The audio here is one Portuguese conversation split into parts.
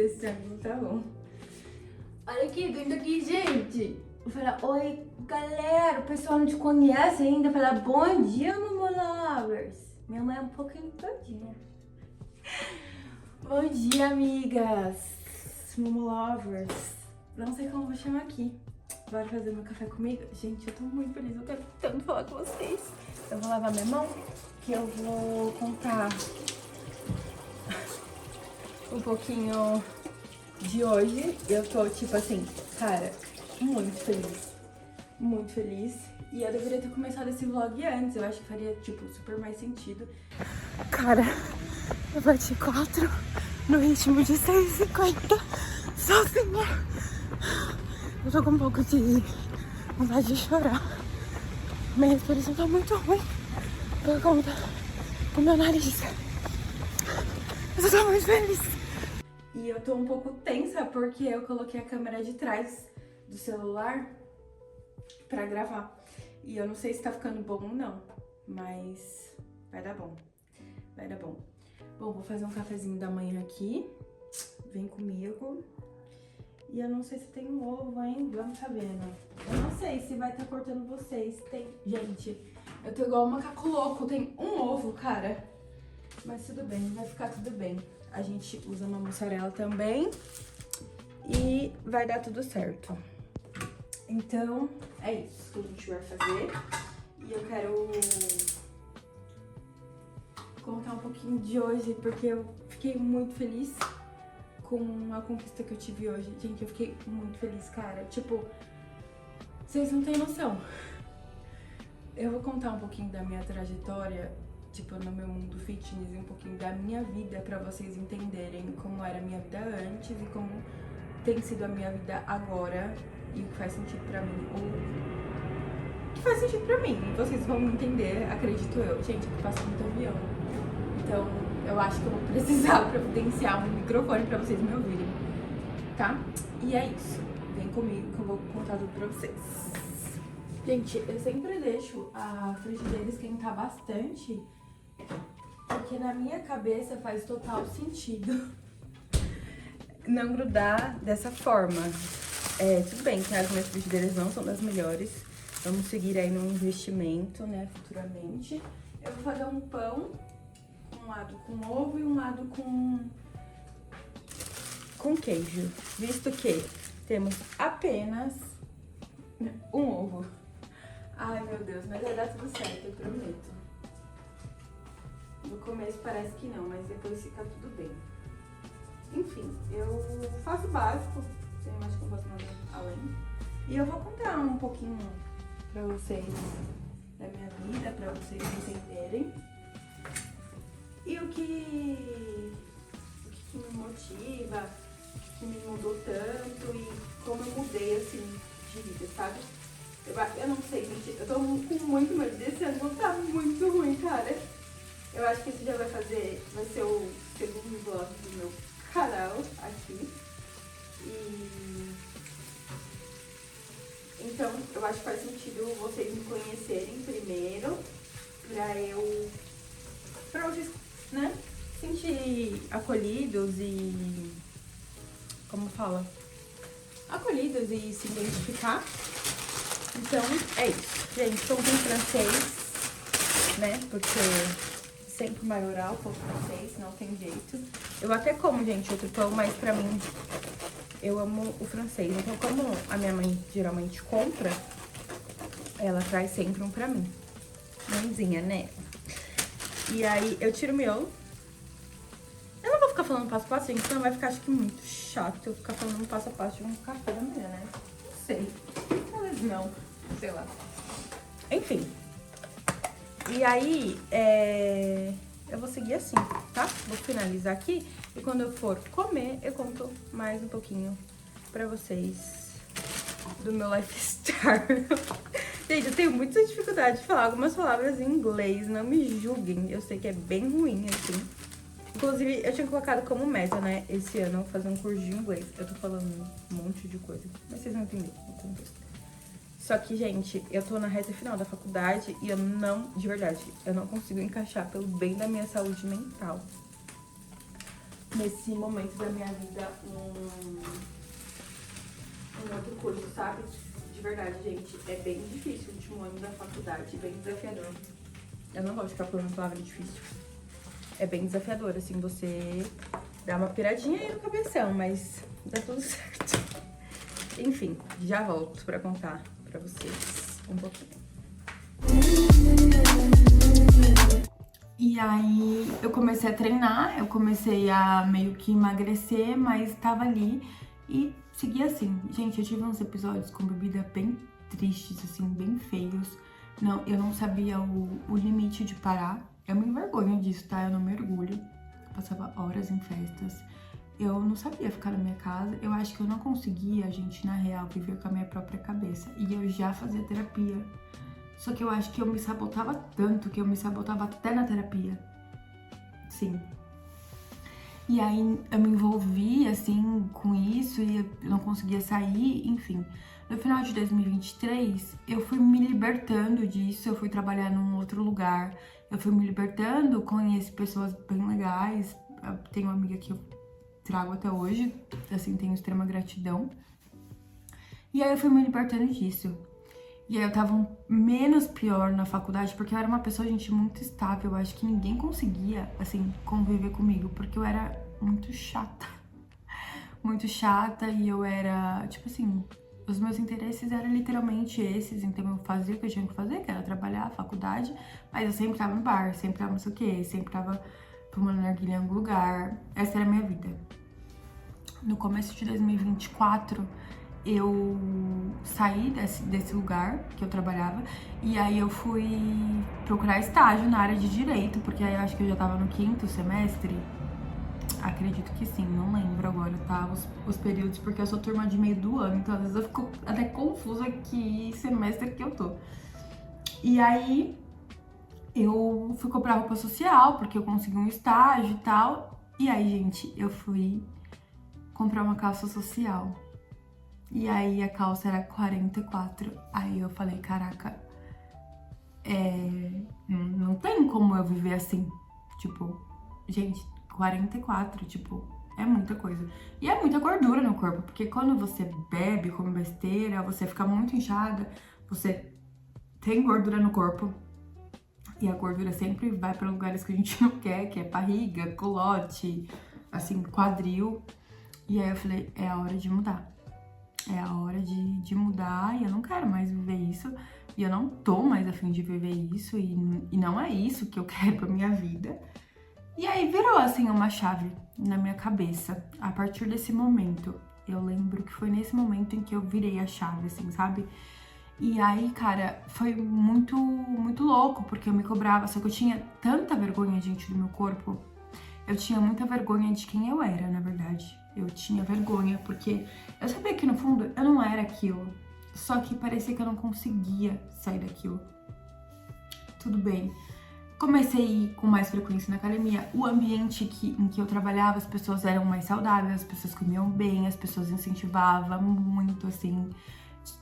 se esse ângulo tá bom. Olha aqui, tô indo aqui, gente. Eu falei, oi, galera, o pessoal não te conhece ainda. Eu falei, bom dia, Momo Lovers. Minha mãe é um pouquinho todinha. Bom dia, amigas. Momo Lovers. Não sei como vou chamar aqui. Bora fazer meu café comigo? Gente, eu tô muito feliz, eu quero tanto falar com vocês. Eu vou lavar minha mão, que eu vou contar um pouquinho de hoje. Eu tô, tipo assim, cara, muito feliz. Muito feliz. E eu deveria ter começado esse vlog antes. Eu acho que faria, tipo, super mais sentido. Cara, eu bati 4 no ritmo de 6,50 sozinha. Eu tô com um pouco de vontade de chorar. Minha respiração tá muito ruim por conta do meu nariz. Mas eu tô muito feliz. E eu tô um pouco tensa porque eu coloquei a câmera de trás do celular pra gravar. E eu não sei se tá ficando bom ou não, mas vai dar bom. Vai dar bom. Bom, vou fazer um cafezinho da manhã aqui. Vem comigo. E eu não sei se tem um ovo, hein? Vamos sabendo. Eu não sei se vai estar cortando vocês. Tem... Gente, eu tô igual um macaco louco. Tem um ovo, cara. Mas tudo bem, vai ficar tudo bem. A gente usa uma mussarela também. E vai dar tudo certo. Então, é isso que a gente vai fazer. E eu quero contar um pouquinho de hoje, porque eu fiquei muito feliz com a conquista que eu tive hoje. Gente, eu fiquei muito feliz, cara. Tipo, vocês não têm noção. Eu vou contar um pouquinho da minha trajetória, tipo, no meu mundo fitness, e um pouquinho da minha vida, pra vocês entenderem como era a minha vida antes e como tem sido a minha vida agora, e o que faz sentido pra mim, ou o que faz sentido pra mim. E vocês vão entender, acredito eu. Gente, eu passo muito avião. Então, eu acho que eu vou precisar providenciar um microfone pra vocês me ouvirem, tá? E é isso. Vem comigo que eu vou contar tudo pra vocês. Gente, eu sempre deixo a frigideira esquentar bastante, porque na minha cabeça faz total sentido não grudar dessa forma. Tudo bem que as minhas frigideiras não são das melhores. Vamos seguir aí num investimento, né, futuramente. Eu vou fazer um pão, um lado com ovo e um lado com queijo, visto que temos apenas um ovo. Ai, meu Deus, mas vai dar tudo certo, eu prometo. No começo parece que não, mas depois fica tudo bem. Enfim, eu faço o básico, tem mais que eu posso nada além. E eu vou contar um pouquinho pra vocês da minha vida, pra vocês entenderem. E o que me motiva, o que me mudou tanto e como eu mudei, assim, de vida, sabe? Eu não sei, gente, eu tô com muito medo desse ano, tá muito ruim, cara. Eu acho que esse já vai ser o segundo vlog do meu canal aqui. E então, eu acho que faz sentido vocês me conhecerem primeiro, pra vocês, né, sentir acolhidos e, como fala? Acolhidos e se identificar. Então, é isso. Gente, pão com francês, né, porque sempre maioral, pão francês, não tem jeito. Eu até como, gente, outro pão, mas pra mim, eu amo o francês. Então, como a minha mãe geralmente compra, ela traz sempre um pra mim. Mãezinha, né? E aí, eu tiro o miolo. Eu não vou ficar falando passo a passo, gente, senão vai ficar, acho que, muito chato eu ficar falando passo a passo de um café da manhã, né? Não sei. Talvez não. Sei lá. Enfim. E aí, eu vou seguir assim, tá? Vou finalizar aqui. E quando eu for comer, eu conto mais um pouquinho pra vocês do meu lifestyle. Gente, eu tenho muita dificuldade de falar algumas palavras em inglês. Não me julguem. Eu sei que é bem ruim, assim. Inclusive, eu tinha colocado como meta, né? Esse ano, eu vou fazer um curso de inglês. Eu tô falando um monte de coisa. Mas vocês vão entender o contexto. Só que, gente, eu tô na reta final da faculdade e eu não, de verdade, eu não consigo encaixar pelo bem da minha saúde mental nesse momento da minha vida um outro curso, sabe? De verdade, gente, é bem difícil o último ano da faculdade, bem desafiador. Eu não gosto de ficar falando palavra difícil. É bem desafiador, assim, você dá uma piradinha aí no cabeção, mas dá tudo certo. Enfim, já volto pra contar pra vocês um pouquinho. E aí eu comecei a treinar, eu comecei a meio que emagrecer, mas tava ali e segui assim. Gente, eu tive uns episódios com bebida bem tristes, assim, bem feios. Não, eu não sabia o limite de parar. Eu me envergonho disso, tá? Eu não me orgulho. Eu passava horas em festas. Eu não sabia ficar na minha casa. Eu acho que eu não conseguia, gente, na real, viver com a minha própria cabeça. E eu já fazia terapia. Só que eu acho que eu me sabotava tanto, que eu me sabotava até na terapia. Sim. E aí eu me envolvi, assim, com isso e eu não conseguia sair, enfim. No final de 2023, eu fui me libertando disso, eu fui trabalhar num outro lugar. Eu fui me libertando, conheci pessoas bem legais. Eu tenho uma amiga que eu trago até hoje, assim, tenho extrema gratidão. E aí eu fui me libertando disso. E aí eu tava menos pior na faculdade, porque eu era uma pessoa, gente, muito estável. Eu acho que ninguém conseguia, assim, conviver comigo, porque eu era muito chata. Muito chata e eu era, tipo assim, os meus interesses eram literalmente esses, então eu fazia o que eu tinha que fazer, que era trabalhar, faculdade, mas eu sempre tava no bar, sempre tava não sei o quê, sempre tava tomando narguilha em algum lugar. Essa era a minha vida. No começo de 2024, eu saí desse lugar que eu trabalhava e aí eu fui procurar estágio na área de direito, porque aí eu acho que eu já tava no 5º semestre. Acredito que sim, não lembro agora, tá? Os períodos, porque eu sou turma de meio do ano, então às vezes eu fico até confusa que semestre que eu tô. E aí eu fui comprar roupa social, porque eu consegui um estágio e tal. E aí, gente, eu fui comprar uma calça social. E aí a calça era 44. Aí eu falei, caraca, não tem como eu viver assim. Tipo, gente, 44, tipo, é muita coisa. E é muita gordura no corpo, porque quando você bebe, come besteira, você fica muito inchada, você tem gordura no corpo. E a gordura sempre vai para lugares que a gente não quer, que é barriga, culote, assim, quadril. E aí eu falei, é a hora de mudar. É a hora de mudar e eu não quero mais viver isso. E eu não tô mais a fim de viver isso e não é isso que eu quero pra minha vida. E aí virou, assim, uma chave na minha cabeça. A partir desse momento, eu lembro que foi nesse momento em que eu virei a chave, assim, sabe? E aí, cara, foi muito, muito louco, porque eu me cobrava, só que eu tinha tanta vergonha, gente, do meu corpo. Eu tinha muita vergonha de quem eu era, na verdade. Eu tinha vergonha, porque eu sabia que no fundo eu não era aquilo. Só que parecia que eu não conseguia sair daquilo. Tudo bem. Comecei a ir com mais frequência na academia. O ambiente em que eu trabalhava, as pessoas eram mais saudáveis, as pessoas comiam bem, as pessoas incentivavam muito, assim.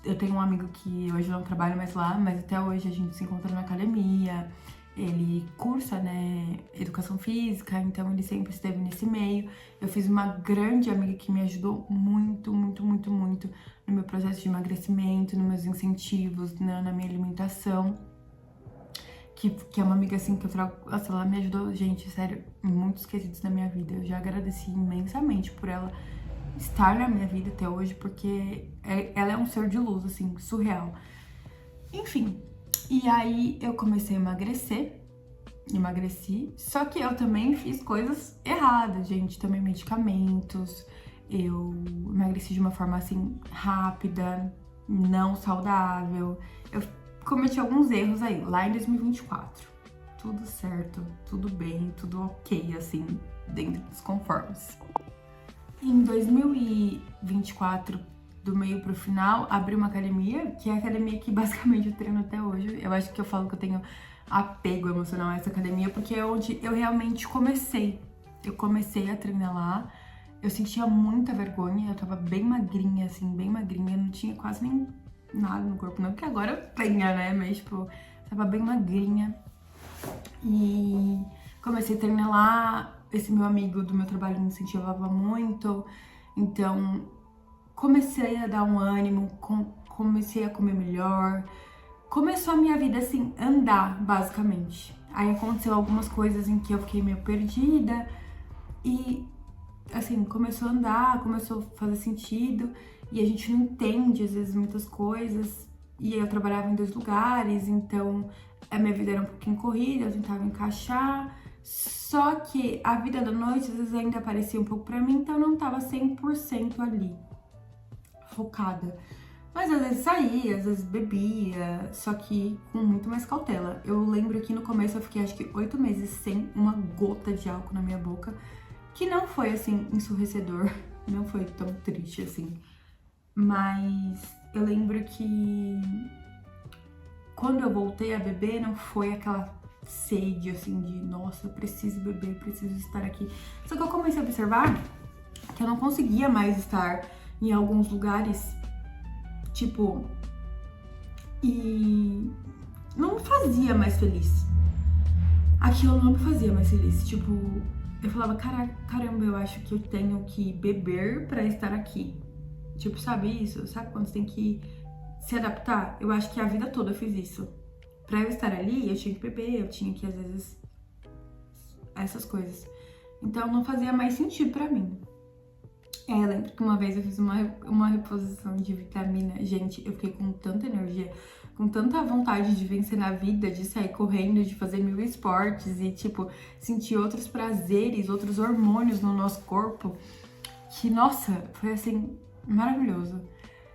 Eu tenho um amigo que hoje não trabalha mais lá, mas até hoje a gente se encontra na academia. Ele cursa, né, educação física, então ele sempre esteve nesse meio. Eu fiz uma grande amiga que me ajudou muito, muito, muito, muito no meu processo de emagrecimento, nos meus incentivos, na minha alimentação. Que é uma amiga, assim, que eu trago... Nossa, ela me ajudou, gente, sério, em muitos quesitos da minha vida. Eu já agradeci imensamente por ela estar na minha vida até hoje, porque ela é um ser de luz, assim, surreal. Enfim, e aí eu comecei a emagreci, só que eu também fiz coisas erradas, gente, tomei medicamentos, eu emagreci de uma forma, assim, rápida, não saudável, eu cometi alguns erros aí, lá em 2024. Tudo certo, tudo bem, tudo ok, assim, dentro dos conformes. Em 2024, do meio pro final, abri uma academia, que é a academia que basicamente eu treino até hoje. Eu acho que eu falo que eu tenho apego emocional a essa academia, porque é onde eu realmente comecei. Eu comecei a treinar lá, eu sentia muita vergonha, eu tava bem magrinha, assim, bem magrinha, não tinha quase nem nada no corpo, não, porque agora eu tenho, né, mas, tipo, tava bem magrinha. E comecei a treinar lá, esse meu amigo do meu trabalho me incentivava muito, então comecei a dar um ânimo, comecei a comer melhor, começou a minha vida assim, andar, basicamente. Aí aconteceu algumas coisas em que eu fiquei meio perdida e, assim, começou a andar, começou a fazer sentido e a gente não entende, às vezes, muitas coisas. E eu trabalhava em 2 lugares, então a minha vida era um pouquinho corrida, eu tentava encaixar. Só que a vida da noite, às vezes, ainda aparecia um pouco pra mim, então eu não tava 100% ali, focada. Mas às vezes saía, às vezes bebia, só que com muito mais cautela. Eu lembro que no começo eu fiquei acho que 8 meses sem uma gota de álcool na minha boca, que não foi assim ensurdecedor, não foi tão triste assim. Mas eu lembro que quando eu voltei a beber, não foi aquela sede assim de nossa, eu preciso beber, eu preciso estar aqui. Só que eu comecei a observar que eu não conseguia mais estar em alguns lugares, tipo, e não me fazia mais feliz. Aquilo não me fazia mais feliz. Tipo, eu falava, caramba, eu acho que eu tenho que beber pra estar aqui. Tipo, sabe isso? Sabe quando você tem que se adaptar? Eu acho que a vida toda eu fiz isso. Pra eu estar ali, eu tinha que beber, eu tinha que, às vezes, essas coisas. Então, não fazia mais sentido pra mim. Eu lembro que uma vez eu fiz uma reposição de vitamina. Gente, eu fiquei com tanta energia, com tanta vontade de vencer na vida, de sair correndo, de fazer 1000 esportes e, tipo, sentir outros prazeres, outros hormônios no nosso corpo, que, nossa, foi, assim, maravilhoso.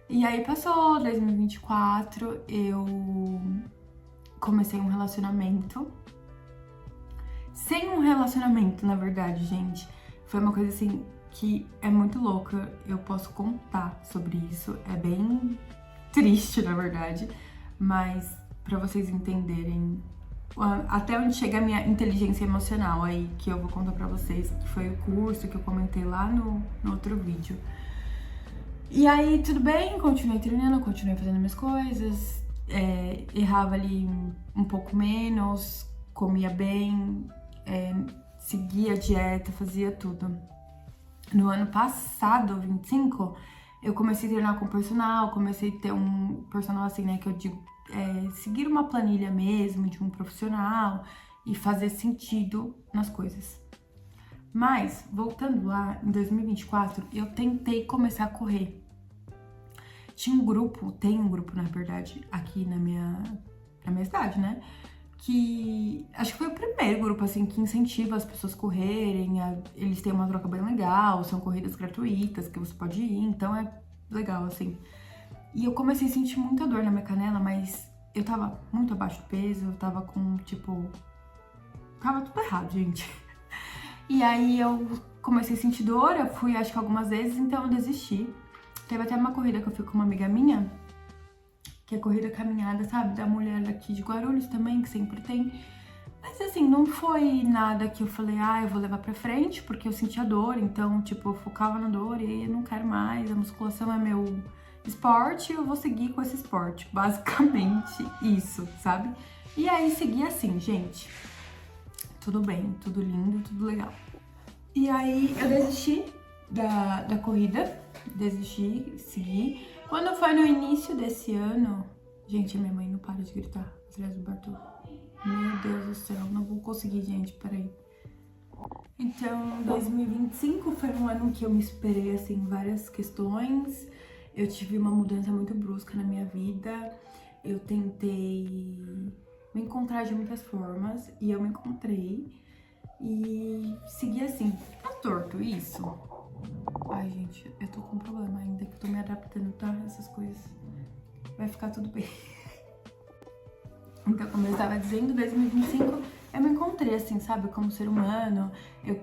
E aí passou 2024, eu comecei um relacionamento. Sem um relacionamento, na verdade, gente. Foi uma coisa, assim, que é muito louca, eu posso contar sobre isso, é bem triste, na verdade, mas pra vocês entenderem até onde chega a minha inteligência emocional aí, que eu vou contar pra vocês, que foi o curso que eu comentei lá no outro vídeo. E aí, tudo bem, continuei treinando, continuei fazendo minhas coisas, errava ali um pouco menos, comia bem, seguia a dieta, fazia tudo. No ano passado, 25, eu comecei a treinar com personal, comecei a ter um personal assim, né, que eu digo, seguir uma planilha mesmo de um profissional e fazer sentido nas coisas. Mas, voltando lá, em 2024, eu tentei começar a correr. Tem um grupo, na verdade, aqui na minha cidade, né? Que acho que foi o primeiro grupo, assim, que incentiva as pessoas a correrem, eles têm uma troca bem legal, são corridas gratuitas que você pode ir, então é legal, assim. E eu comecei a sentir muita dor na minha canela, mas eu tava muito abaixo do peso, eu tava com, tipo... Tava tudo errado, gente. E aí eu comecei a sentir dor, eu fui acho que algumas vezes, então eu desisti. Teve até uma corrida que eu fui com uma amiga minha, que é corrida caminhada, sabe? Da mulher daqui de Guarulhos também, que sempre tem. Mas assim, não foi nada que eu falei, eu vou levar pra frente, porque eu sentia dor, então, tipo, eu focava na dor e aí eu não quero mais, a musculação é meu esporte, eu vou seguir com esse esporte. Basicamente isso, sabe? E aí segui assim, gente. Tudo bem, tudo lindo, tudo legal. E aí eu desisti da corrida, segui. Quando foi no início desse ano, gente, minha mãe não para de gritar atrás do Bartô. Meu Deus do céu, não vou conseguir, gente, peraí. Então, 2025 foi um ano que eu me esperei, assim, várias questões. Eu tive uma mudança muito brusca na minha vida. Eu tentei me encontrar de muitas formas e eu me encontrei. E segui assim, tá torto isso? Ai, gente, eu tô com um problema ainda, que eu tô me adaptando, tá? Essas coisas. Vai ficar tudo bem. Então, como eu estava dizendo, 2025 eu me encontrei, assim, sabe? Como ser humano, eu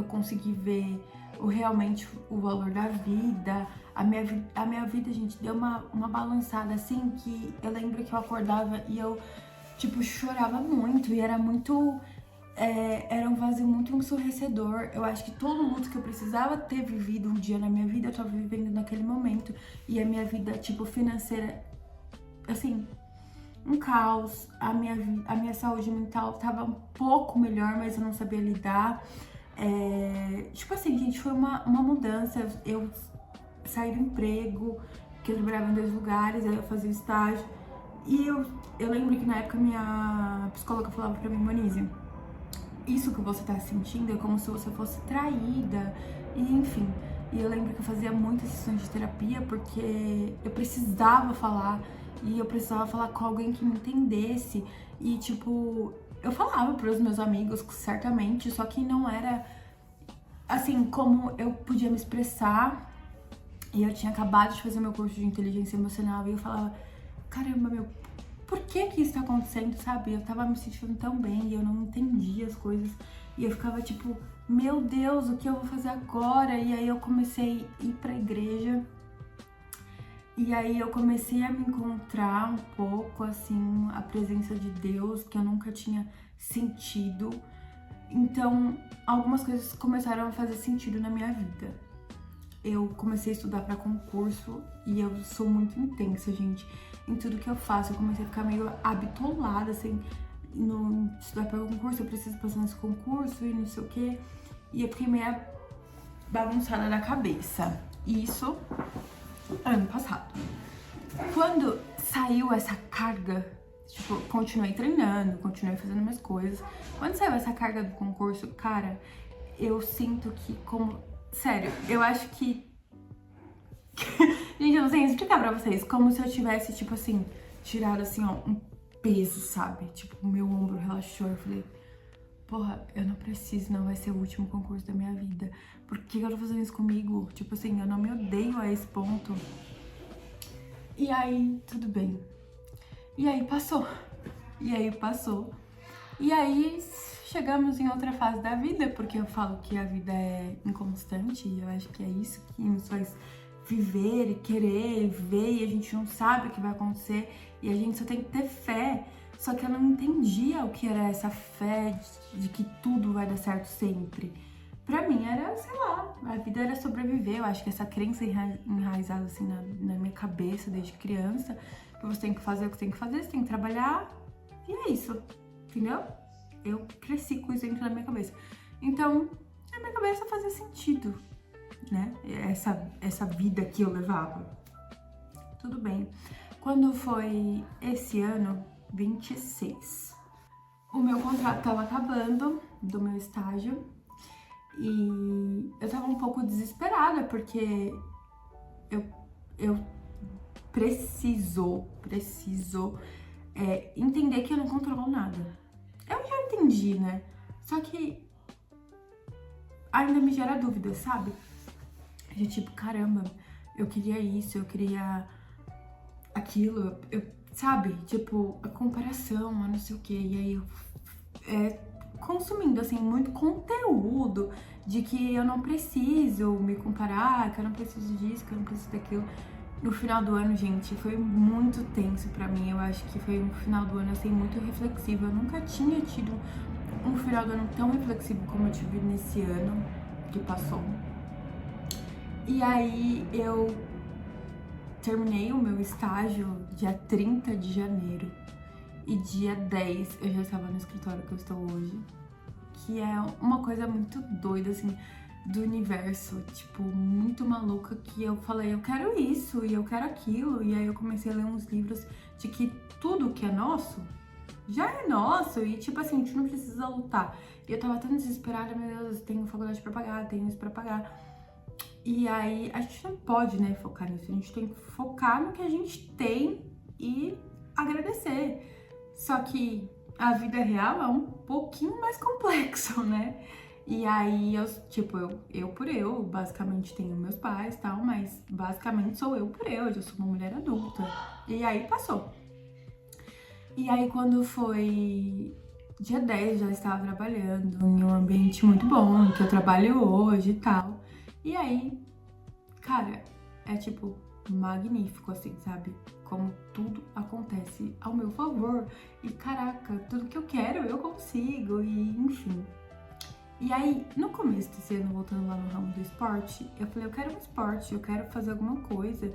consegui ver realmente o valor da vida. A minha vida, gente, deu uma balançada, assim, que eu lembro que eu acordava e eu, tipo, chorava muito. E era muito... era um vazio muito ensurdecedor. Eu acho que todo luto que eu precisava ter vivido um dia na minha vida, eu tava vivendo naquele momento. E a minha vida, tipo, financeira, assim, um caos. A minha saúde mental tava um pouco melhor, mas eu não sabia lidar. Tipo assim, gente, foi uma mudança. Eu saí do emprego, que eu trabalhava em 2 lugares, aí eu fazia estágio. E eu lembro que na época minha psicóloga falava pra mim, Monize, isso que você tá sentindo é como se você fosse traída, e enfim. E eu lembro que eu fazia muitas sessões de terapia porque eu precisava falar, e eu precisava falar com alguém que me entendesse. E tipo, eu falava pros meus amigos, certamente, só que não era assim como eu podia me expressar. E eu tinha acabado de fazer meu curso de inteligência emocional e eu falava, caramba, meu, por que que isso tá acontecendo, sabe? Eu tava me sentindo tão bem e eu não entendia as coisas. E eu ficava tipo, meu Deus, o que eu vou fazer agora? E aí eu comecei a ir pra igreja. E aí eu comecei a me encontrar um pouco, assim, a presença de Deus, que eu nunca tinha sentido. Então, algumas coisas começaram a fazer sentido na minha vida. Eu comecei a estudar para concurso e eu sou muito intensa, gente, em tudo que eu faço. Eu comecei a ficar meio habitolada, assim, no estudar para concurso, eu preciso passar nesse concurso e não sei o quê. E eu fiquei meio bagunçada na cabeça. Isso ano passado. Quando saiu essa carga, tipo, continuei treinando, continuei fazendo minhas coisas. Quando saiu essa carga do concurso, cara, eu sinto que como... Sério, eu acho que... Gente, eu não sei explicar pra vocês. Como se eu tivesse, tipo assim, tirado assim, ó, um peso, sabe? Tipo, o meu ombro relaxou. Eu falei, porra, eu não preciso, não vai ser o último concurso da minha vida. Por que eu tô fazendo isso comigo? Tipo assim, eu não me odeio a esse ponto. E aí, tudo bem. E aí passou. E aí passou. E aí chegamos em outra fase da vida, porque eu falo que a vida é inconstante e eu acho que é isso que nos faz viver e querer ver e a gente não sabe o que vai acontecer e a gente só tem que ter fé. Só que eu não entendia o que era essa fé de que tudo vai dar certo sempre. Pra mim era, sei lá, a vida era sobreviver. Eu acho que essa crença enraizada assim na minha cabeça desde criança, que você tem que fazer o que você tem que fazer, você tem que trabalhar e é isso, entendeu? Eu cresci com isso dentro da minha cabeça. Então, na minha cabeça fazia sentido, né? Essa vida que eu levava. Tudo bem. Quando foi esse ano, 26, o meu contrato tava acabando do meu estágio e eu tava um pouco desesperada porque eu preciso entender que eu não controlo nada. Eu já entendi, né? Só que ainda me gera dúvida, sabe? De tipo, caramba, eu queria isso, eu queria aquilo, sabe? Tipo, a comparação, a não sei o quê. E aí eu consumindo, assim, muito conteúdo de que eu não preciso me comparar, que eu não preciso disso, que eu não preciso daquilo. No final do ano, gente, foi muito tenso pra mim. Eu acho que foi um final do ano, assim, muito reflexivo. Eu nunca tinha tido um final do ano tão reflexivo como eu tive nesse ano que passou. E aí eu terminei o meu estágio dia 30 de janeiro. E dia 10 eu já estava no escritório que eu estou hoje. Que é uma coisa muito doida, assim, do universo, tipo, muito maluca, que eu falei, eu quero isso e eu quero aquilo. E aí eu comecei a ler uns livros de que tudo que é nosso já é nosso e, tipo assim, a gente não precisa lutar. E eu tava tão desesperada, meu Deus, eu tenho faculdade pra pagar, tenho isso pra pagar. E aí a gente não pode, né, focar nisso, a gente tem que focar no que a gente tem e agradecer. Só que a vida real é um pouquinho mais complexo, né? E aí, eu por eu, basicamente tenho meus pais e tal, mas basicamente sou eu por eu já sou uma mulher adulta. E aí passou. E aí quando foi dia 10, eu já estava trabalhando em um ambiente muito bom, que eu trabalho hoje e tal. E aí, cara, é tipo magnífico, assim, sabe? Como tudo acontece ao meu favor. E caraca, tudo que eu quero eu consigo, e enfim. E aí, no começo desse ano, voltando lá no ramo do esporte, eu falei, eu quero um esporte, eu quero fazer alguma coisa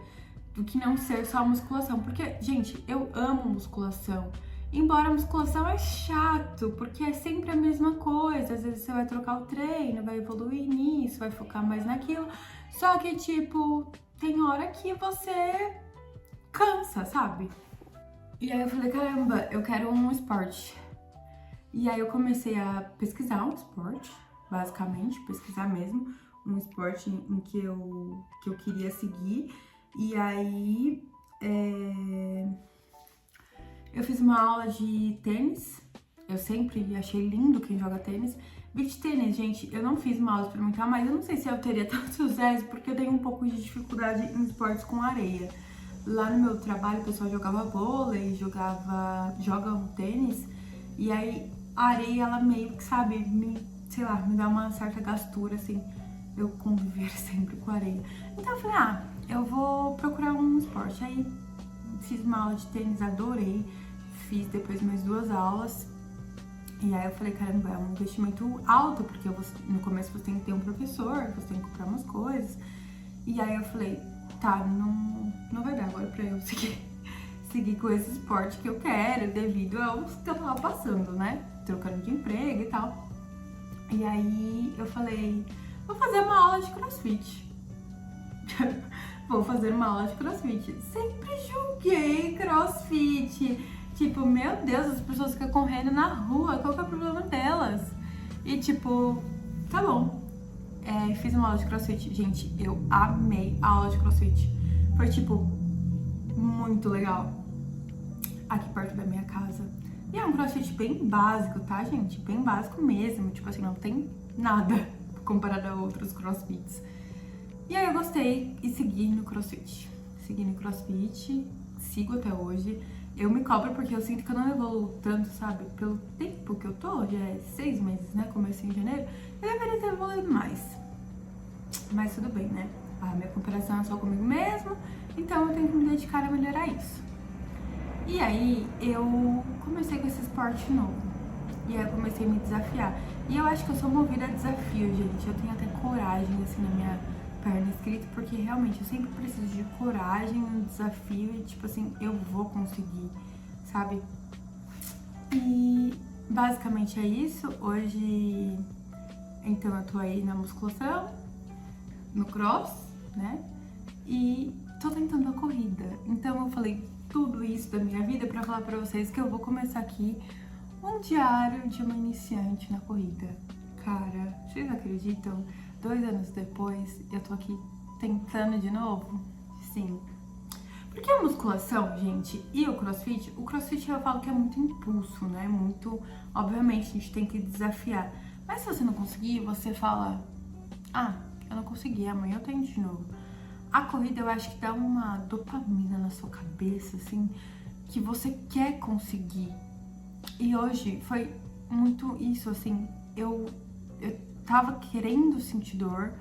do que não ser só musculação. Porque, gente, eu amo musculação, Embora a musculação é chato, porque é sempre a mesma coisa. Às vezes você vai trocar o treino, vai evoluir nisso, vai focar mais naquilo. Só que, tipo, tem hora que você cansa, sabe? E aí eu falei, caramba, eu quero um esporte. E aí eu comecei a pesquisar um esporte, basicamente, pesquisar mesmo, um esporte em que eu queria seguir. E aí eu fiz uma aula de tênis. Eu sempre achei lindo quem joga tênis. Beach tênis, gente, eu não fiz uma aula experimental, mas eu não sei se eu teria tanto sucesso, porque eu tenho um pouco de dificuldade em esportes com areia. Lá no meu trabalho, o pessoal jogava vôlei, joga um tênis, e aí a areia, ela meio que, sabe, sei lá, me dá uma certa gastura, assim, eu conviver sempre com areia. Então eu falei, eu vou procurar um esporte. Aí fiz uma aula de tênis, adorei, fiz depois mais 2 aulas, e aí eu falei, caramba, é um investimento alto, porque no começo você tem que ter um professor, você tem que comprar umas coisas, e aí eu falei, tá, não vai dar agora pra eu seguir com esse esporte que eu quero, devido aos que eu tava passando, né, trocando de emprego e tal. E aí eu falei, vou fazer uma aula de CrossFit. Vou fazer uma aula de CrossFit. Sempre julguei CrossFit. Tipo, meu Deus, as pessoas ficam correndo na rua, qual que é o problema delas? E tipo, tá bom. Fiz uma aula de CrossFit. Gente, eu amei a aula de CrossFit. Foi tipo, muito legal. Aqui perto da minha casa. E é um CrossFit bem básico, tá, gente? Bem básico mesmo. Tipo assim, não tem nada comparado a outros CrossFits. E aí eu gostei e segui no CrossFit. Segui no CrossFit, sigo até hoje. Eu me cobro porque eu sinto que eu não evoluo tanto, sabe? Pelo tempo que eu tô, já é 6 meses, né? Comecei em janeiro. Eu deveria ter evoluído mais. Mas tudo bem, né? A minha comparação é só comigo mesmo, então eu tenho que me dedicar a melhorar isso. E aí eu comecei com esse esporte novo. E aí eu comecei a me desafiar. E eu acho que eu sou movida a desafio, gente. Eu tenho até coragem, assim, na minha perna escrita, porque realmente eu sempre preciso de coragem, um desafio e, tipo assim, eu vou conseguir, sabe? E basicamente é isso. Hoje, então, eu tô aí na musculação, no cross, né? E tô tentando a corrida. Então eu falei tudo isso da minha vida pra falar pra vocês que eu vou começar aqui um diário de uma iniciante na corrida. Cara, vocês acreditam? 2 anos depois, eu tô aqui tentando de novo? Sim. Porque a musculação, gente, e o CrossFit eu falo que é muito impulso, né? Muito, obviamente, a gente tem que desafiar. Mas se você não conseguir, você fala, eu não consegui, amanhã eu tento de novo. A corrida eu acho que dá uma dopamina na sua cabeça, assim, que você quer conseguir. E hoje foi muito isso, assim, eu tava querendo sentir dor,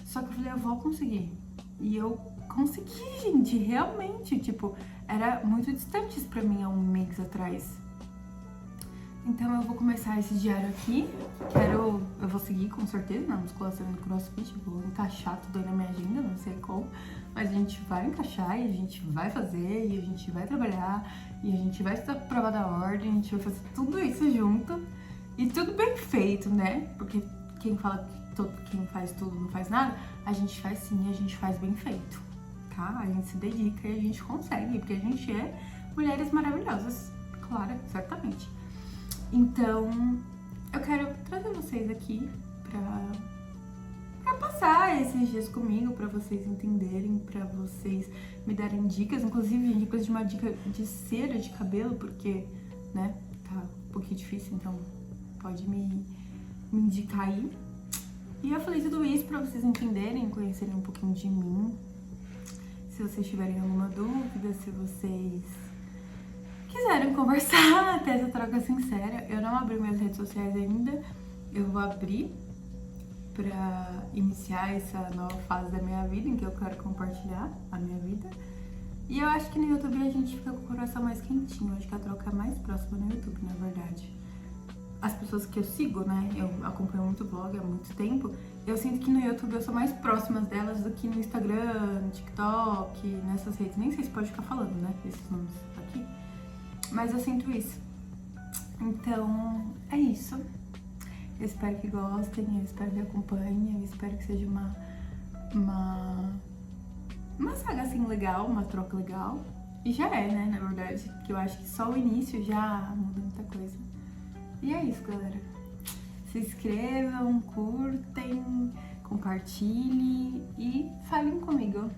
só que eu falei, eu vou conseguir. E eu consegui, gente, realmente, tipo, era muito distante isso pra mim há 1 mês atrás. Então eu vou começar esse diário aqui, eu vou seguir com certeza na musculação e no CrossFit, vou encaixar tudo aí na minha agenda, não sei como, mas a gente vai encaixar e a gente vai fazer, e a gente vai trabalhar, e a gente vai estudar prova da ordem, a gente vai fazer tudo isso junto, e tudo bem feito, né? Porque quem fala que quem faz tudo não faz nada, a gente faz sim, a gente faz bem feito, tá? A gente se dedica e a gente consegue, porque a gente é mulheres maravilhosas, claro, certamente. Então, eu quero trazer vocês aqui pra passar esses dias comigo, pra vocês entenderem, pra vocês me darem dicas, inclusive dicas de uma dica de cera de cabelo, porque, né, tá um pouquinho difícil, então pode me indicar aí. E eu falei tudo isso pra vocês entenderem, conhecerem um pouquinho de mim. Se vocês tiverem alguma dúvida, se vocês quiserem conversar, ter essa troca sincera. Eu não abri minhas redes sociais ainda, eu vou abrir pra iniciar essa nova fase da minha vida, em que eu quero compartilhar a minha vida. E eu acho que no YouTube a gente fica com o coração mais quentinho, eu acho que a troca é mais próxima no YouTube, na verdade. As pessoas que eu sigo, né, eu acompanho muito vlog há muito tempo, eu sinto que no YouTube eu sou mais próxima delas do que no Instagram, no TikTok, nessas redes. Nem sei se pode ficar falando, né, esses nomes aqui. Mas eu sinto isso. Então, é isso. Eu espero que gostem, eu espero que acompanhem, eu espero que seja uma saga assim legal, uma troca legal. E já é, né, na verdade, que eu acho que só o início já muda muita coisa. E é isso, galera. Se inscrevam, curtem, compartilhem e falem comigo.